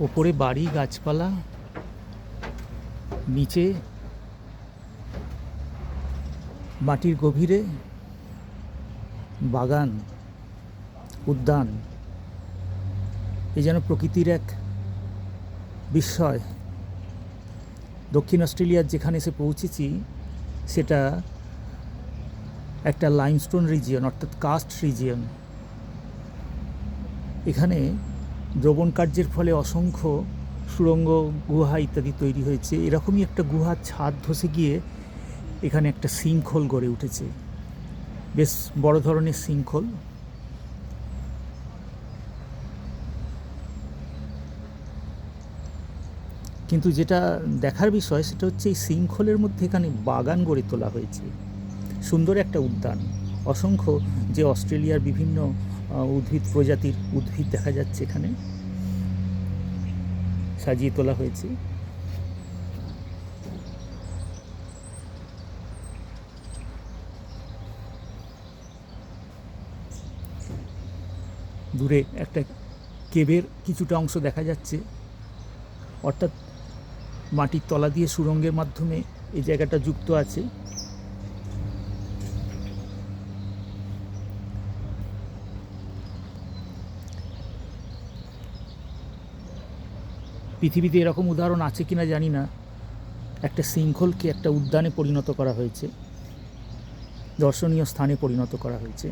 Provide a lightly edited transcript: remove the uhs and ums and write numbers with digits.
ওপরে বাড়ি, গাছপালা, নিচে মাটির গভীরে বাগান, উদ্যান। এ যেন প্রকৃতির এক বিস্ময়। দক্ষিণ অস্ট্রেলিয়ার যেখানে এসে পৌঁছেছি সেটা একটা লাইমস্টোন রিজিয়ন, অর্থাৎ কাস্ট রিজিয়ন। এখানে দ্রবণ কার্যের ফলে অসংখ্য সুড়ঙ্গ, গুহা ইত্যাদি তৈরি হয়েছে। এরকমই একটা গুহার ছাদ ধসে গিয়ে এখানে একটা সিঙ্কহোল গড়ে উঠেছে, বেশ বড় ধরনের সিঙ্কহোল। কিন্তু যেটা দেখার বিষয় সেটা হচ্ছে এই সিঙ্কহোলের মধ্যে এখানে বাগান গড়ে তোলা হয়েছে, সুন্দর একটা উদ্যান। অসংখ্য যে অস্ট্রেলিয়ার বিভিন্ন উদ্ভিদ প্রজাতির উদ্ভিদ দেখা যাচ্ছে এখানে সাজিয়ে তোলা হয়েছে। দূরে একটা কেবের কিছুটা অংশ দেখা যাচ্ছে, অর্থাৎ মাটির তলা দিয়ে সুড়ঙ্গের মাধ্যমে এই জায়গাটা যুক্ত আছে। পৃথিবীতে এরকম উদাহরণ আছে কিনা জানি না, একটা সিঙ্কহোলকে একটা উদ্যানে পরিণত করা হয়েছে, দর্শনীয় স্থানে পরিণত করা হয়েছে।